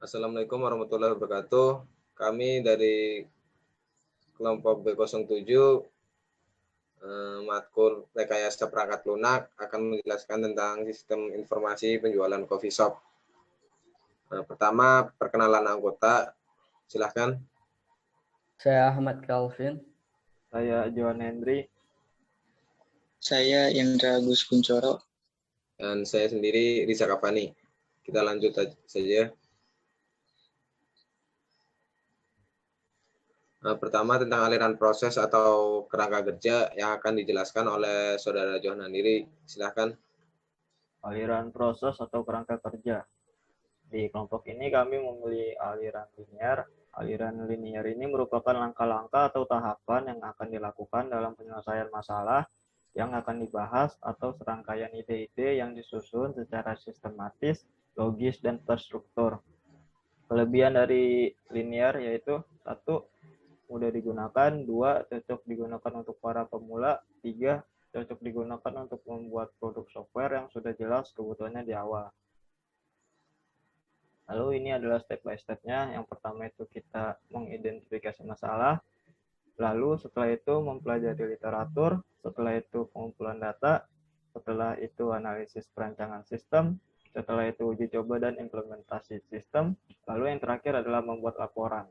Assalamualaikum warahmatullahi wabarakatuh. Kami dari kelompok B07 matkul rekayasa perangkat lunak akan menjelaskan tentang sistem informasi penjualan coffee shop. Pertama, perkenalan anggota. Silahkan. Saya Ahmad Calvin. Saya Johan Hendry. Saya Indra Gus Kuncoro. Dan saya sendiri Riza Kapani. Kita lanjut saja. Pertama, tentang aliran proses atau kerangka kerja yang akan dijelaskan oleh Saudara Johan Hendry. Silahkan. Aliran proses atau kerangka kerja. Di kelompok ini kami memilih aliran linear. Aliran linear ini merupakan langkah-langkah atau tahapan yang akan dilakukan dalam penyelesaian masalah yang akan dibahas atau serangkaian ide-ide yang disusun secara sistematis, logis, dan terstruktur. Kelebihan dari linear yaitu 1. Mudah digunakan, 2. Cocok digunakan untuk para pemula, 3. Cocok digunakan untuk membuat produk software yang sudah jelas kebutuhannya di awal. Lalu ini adalah step by step-nya. Yang pertama itu kita mengidentifikasi masalah. Lalu setelah itu mempelajari literatur. Setelah itu pengumpulan data. Setelah itu analisis perancangan sistem. Setelah itu uji coba dan implementasi sistem. Lalu yang terakhir adalah membuat laporan.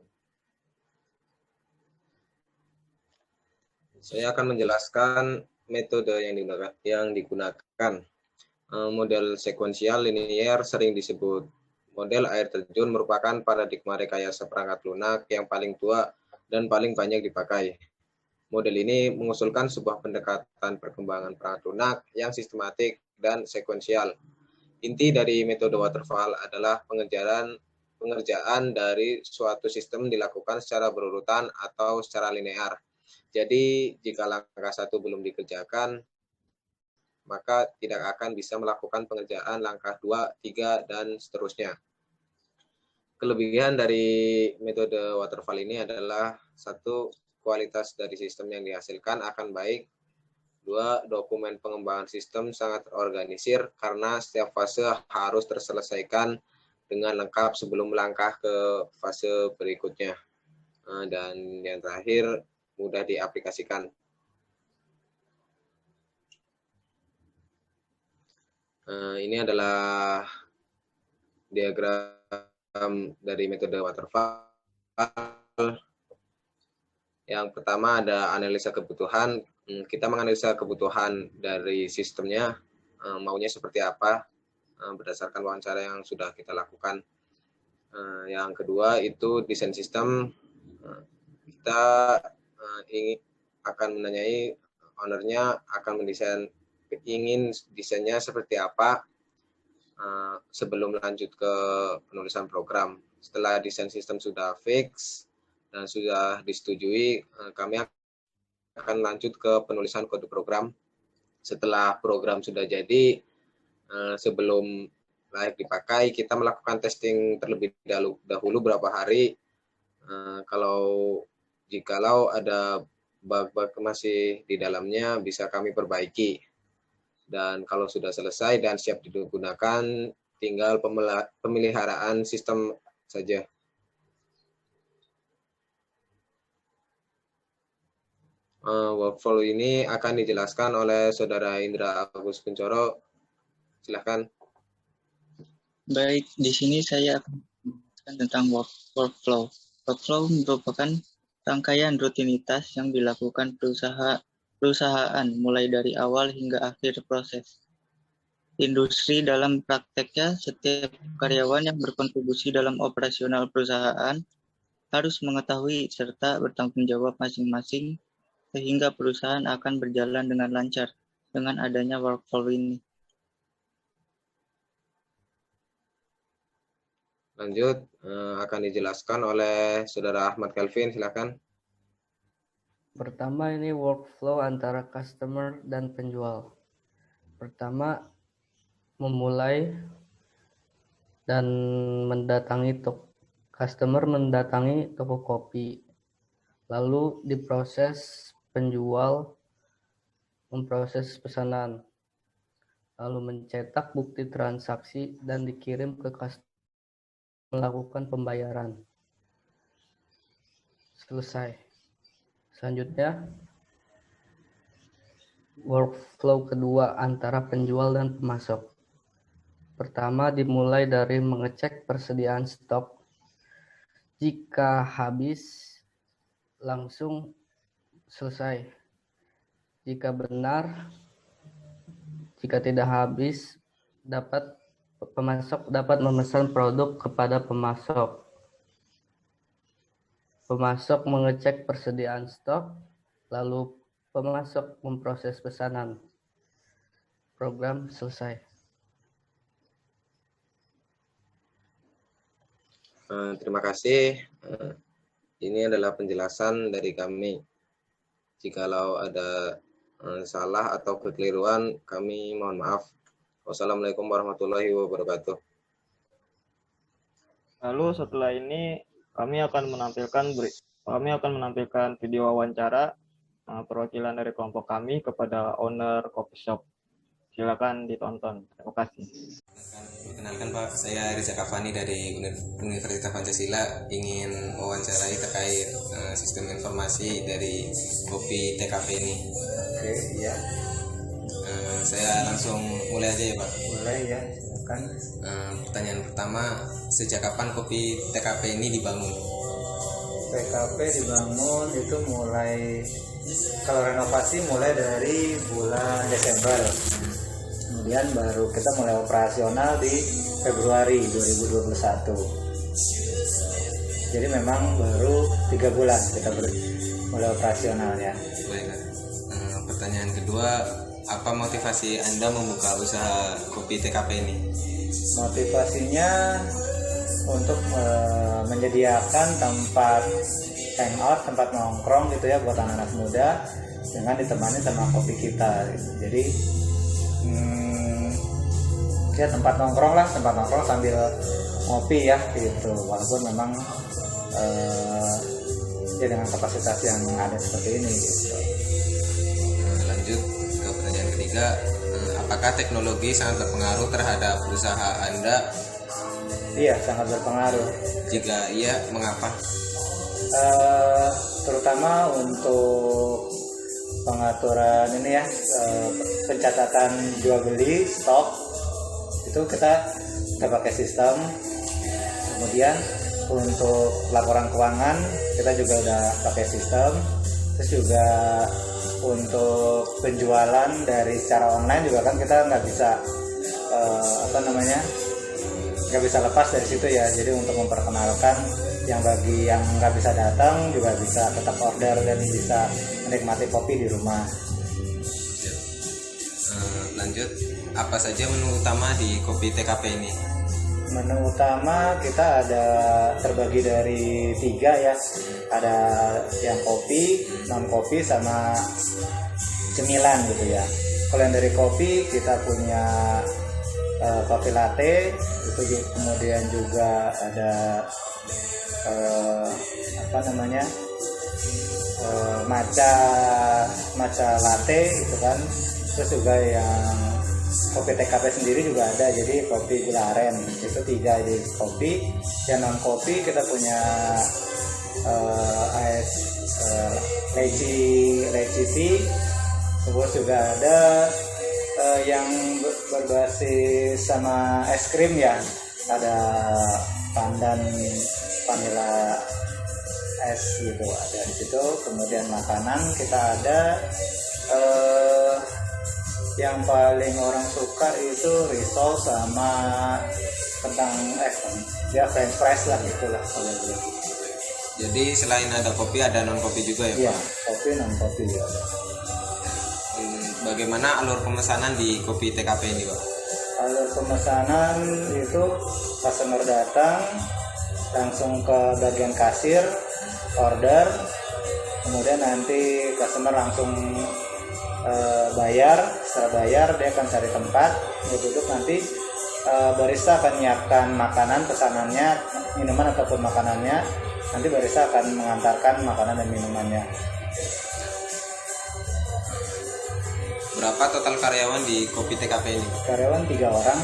Saya akan menjelaskan metode yang digunakan. Model sekuensial linear sering disebut model air terjun, merupakan paradigma rekayasa perangkat lunak yang paling tua dan paling banyak dipakai. Model ini mengusulkan sebuah pendekatan perkembangan perangkat lunak yang sistematik dan sekuensial. Inti dari metode waterfall adalah pengerjaan dari suatu sistem dilakukan secara berurutan atau secara linear. Jadi, jika langkah 1 belum dikerjakan, maka tidak akan bisa melakukan pengerjaan langkah 2, 3, dan seterusnya. Kelebihan dari metode waterfall ini adalah 1. Kualitas dari sistem yang dihasilkan akan baik. 2. Dokumen pengembangan sistem sangat terorganisir karena setiap fase harus terselesaikan dengan lengkap sebelum melangkah ke fase berikutnya. Dan yang terakhir, mudah diaplikasikan. Ini adalah diagram dari metode waterfall. Yang pertama ada analisa kebutuhan. Kita menganalisa kebutuhan dari sistemnya, maunya seperti apa, berdasarkan wawancara yang sudah kita lakukan. Yang kedua itu desain sistem. Kita akan menanyai ownernya, akan ingin desainnya seperti apa sebelum lanjut ke penulisan program. Setelah desain sistem sudah fix dan sudah disetujui, kami akan lanjut ke penulisan kode program. Setelah program sudah jadi, sebelum layak dipakai, kita melakukan testing terlebih dahulu berapa hari. Jikalau ada bug-bug masih di dalamnya, bisa kami perbaiki. Dan kalau sudah selesai dan siap digunakan, tinggal pemeliharaan sistem saja. Workflow ini akan dijelaskan oleh Saudara Indra Agus Kuncoro. Silakan. Baik, di sini saya akan menjelaskan tentang workflow. Workflow merupakan rangkaian rutinitas yang dilakukan perusahaan mulai dari awal hingga akhir proses. Industri dalam prakteknya, setiap karyawan yang berkontribusi dalam operasional perusahaan harus mengetahui serta bertanggung jawab masing-masing sehingga perusahaan akan berjalan dengan lancar dengan adanya workflow ini. Lanjut, akan dijelaskan oleh Saudara Ahmad Calvin, silakan. Pertama ini workflow antara customer dan penjual. Pertama, memulai dan customer mendatangi toko kopi. Lalu diproses penjual memproses pesanan. Lalu mencetak bukti transaksi dan dikirim ke customer. melakukan pembayaran. Selesai. Selanjutnya, workflow kedua antara penjual dan pemasok. Pertama, dimulai dari mengecek persediaan stok. Jika habis, langsung selesai. Jika benar, jika tidak habis, pemasok dapat memesan produk kepada pemasok. Pemasok mengecek persediaan stok, lalu pemasok memproses pesanan. Program selesai. Terima kasih. Ini adalah penjelasan dari kami. Jikalau ada salah atau kekeliruan, kami mohon maaf. Wassalamualaikum warahmatullahi wabarakatuh. Lalu setelah ini kami akan menampilkan video wawancara perwakilan dari kelompok kami kepada owner coffee shop. Silakan ditonton. Terima kasih. Perkenalkan Pak, saya Riza Kafani dari Universitas Pancasila, ingin wawancarai terkait sistem informasi dari kopi TKP ini. Oke, iya. Saya langsung mulai aja ya Pak. Boleh ya, silakan. Pertanyaan pertama, sejak kapan kopi TKP ini dibangun? TKP dibangun itu mulai, kalau renovasi mulai dari bulan Desember. Kemudian baru kita mulai operasional di Februari 2021. Jadi memang baru 3 bulan kita mulai operasionalnya. Baik. Pertanyaan kedua, apa motivasi Anda membuka usaha kopi TKP ini? Motivasinya untuk menyediakan tempat hangout, tempat nongkrong gitu ya buat anak-anak muda dengan ditemani sama kopi kita gitu. Jadi ya tempat nongkrong sambil ngopi ya gitu, walaupun memang ya dengan kapasitas yang ada seperti ini gitu. Lanjut ke pertanyaan ketiga, apakah teknologi sangat berpengaruh terhadap usaha Anda? Iya, sangat berpengaruh. Jika iya, mengapa? Terutama untuk pengaturan ini ya, pencatatan jual beli stok itu kita pakai sistem. Kemudian untuk laporan keuangan kita juga udah pakai sistem. Terus juga untuk penjualan dari secara online juga kan kita nggak bisa nggak bisa lepas dari situ ya. Jadi untuk memperkenalkan yang bagi yang nggak bisa datang juga bisa tetap order dan bisa menikmati kopi di rumah. Lanjut, apa saja menu utama di kopi TKP ini? Menu utama kita ada terbagi dari 3 ya. Ada yang kopi, non kopi, sama cemilan gitu ya. Kalau yang dari kopi kita punya kopi latte, itu kemudian juga ada matcha latte gitu kan. Terus juga yang kopi TKP sendiri juga ada, jadi kopi gula aren itu 3 di kopi. Yang non kopi kita punya leci tea, terus juga ada yang berbasis sama es krim ya, ada pandan vanilla es gitu ada di situ. Kemudian makanan kita ada yang paling orang suka itu risol sama kentang ya french fries lah gitulah kalau gitu. Jadi selain ada kopi ada non kopi juga ya Pak? Iya, kopi non kopi ya. Bagaimana alur pemesanan di kopi TKP ini Pak? Alur pemesanan itu customer datang langsung ke bagian kasir order, kemudian nanti customer langsung bayar. Setelah bayar dia akan cari tempat, dia duduk, nanti barista akan menyiapkan makanan pesanannya, minuman ataupun makanannya, nanti barista akan mengantarkan makanan dan minumannya. Berapa total karyawan di kopi TKP ini? Karyawan 3 orang.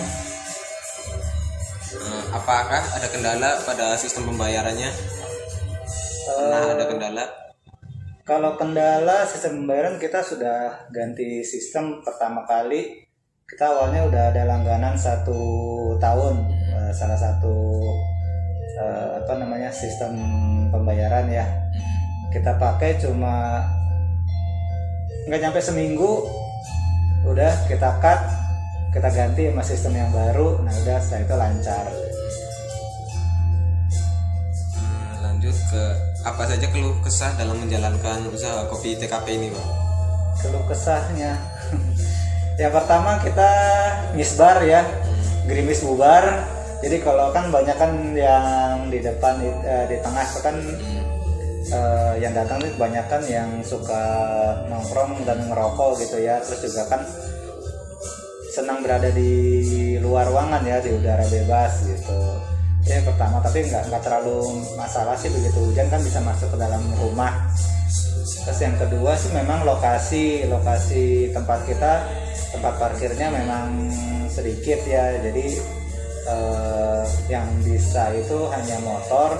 Apakah ada kendala pada sistem pembayarannya? Pernah ada kendala? Kalau kendala sistem pembayaran, kita sudah ganti sistem pertama kali. Kita awalnya udah ada langganan 1 tahun, salah satu sistem pembayaran ya. Kita pakai cuma nggak nyampe seminggu, udah kita cut, kita ganti sama sistem yang baru. Nah udah setelah itu lancar. Lanjut ke apa saja keluh kesah dalam menjalankan usaha kopi TKP ini, Pak? Keluh kesahnya yang pertama kita misbar ya, gerimis bubar. Jadi kalau kan banyak kan yang di depan di tengah itu kan yang datang itu kebanyakan yang suka nongkrong dan ngerokok gitu ya. Terus juga kan senang berada di luar ruangan ya, di udara bebas gitu. Yang pertama, tapi nggak terlalu masalah sih, begitu hujan kan bisa masuk ke dalam rumah. Terus yang kedua sih memang lokasi tempat kita, tempat parkirnya memang sedikit ya, jadi yang bisa itu hanya motor.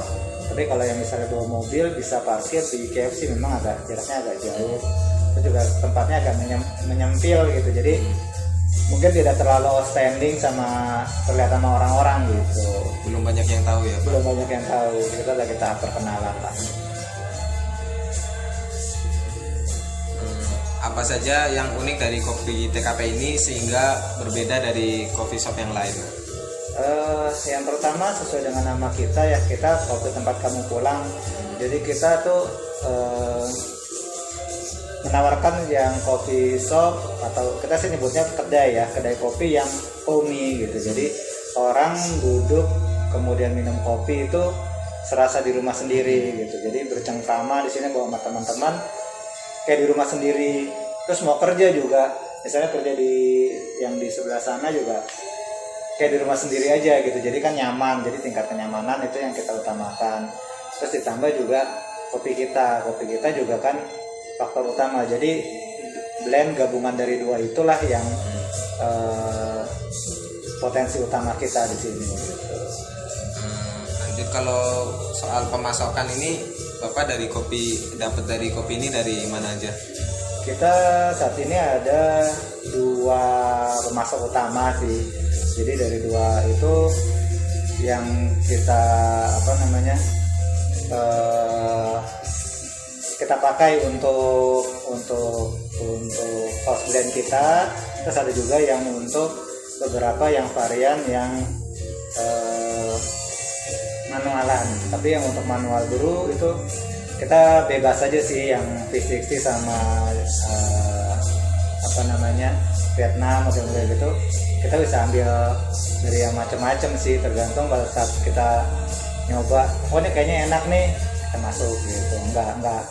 Tapi kalau yang misalnya bawa mobil bisa parkir di KFC, memang jaraknya agak jauh. Itu juga tempatnya agak menyempil gitu, jadi mungkin tidak terlalu outstanding sama terlihat sama orang-orang gitu. Belum banyak yang tahu ya, Pak? Belum banyak yang tahu, kita lagi tahap perkenalan lah. Apa saja yang unik dari kopi TKP ini sehingga berbeda dari coffee shop yang lain? Yang pertama sesuai dengan nama kita ya, kita kopi tempat kamu pulang. Jadi kita tuh menawarkan yang kopi shop, atau kita sih nyebutnya kedai kopi yang homey gitu. Jadi orang duduk kemudian minum kopi itu serasa di rumah sendiri gitu. Jadi bercengkrama di sini bawa sama teman-teman kayak di rumah sendiri. Terus mau kerja juga, misalnya kerja yang di sebelah sana juga kayak di rumah sendiri aja gitu. Jadi kan nyaman, jadi tingkat kenyamanan itu yang kita utamakan. Terus ditambah juga kopi kita juga kan faktor utama. Jadi blend gabungan dari dua itulah yang potensi utama kita di sini gitu. Lanjut, kalau soal pemasokan ini Bapak dapat dari kopi ini dari mana aja? Kita saat ini ada 2 pemasok utama sih. Jadi dari 2 itu yang kita kita pakai untuk house blend kita. Terus ada juga yang untuk beberapa yang varian yang manualan. Tapi yang untuk manual brew itu kita bebas aja sih, yang V60 sama Vietnam model gitu. Kita bisa ambil dari yang macam-macam sih, tergantung pada saat kita nyoba. Oh ini kayaknya enak nih, kita masuk gitu. Enggak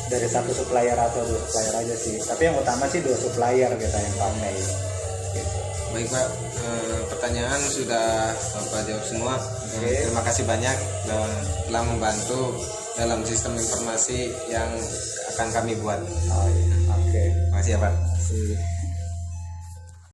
dari satu supplier atau 2 supplier aja sih. Tapi yang utama sih 2 supplier kita yang pakai. Gitu. Baik Pak, pertanyaan sudah Bapak jawab semua. Terima kasih banyak telah membantu dalam sistem informasi yang akan kami buat. Oke. Terima kasih ya Pak. Terima kasih.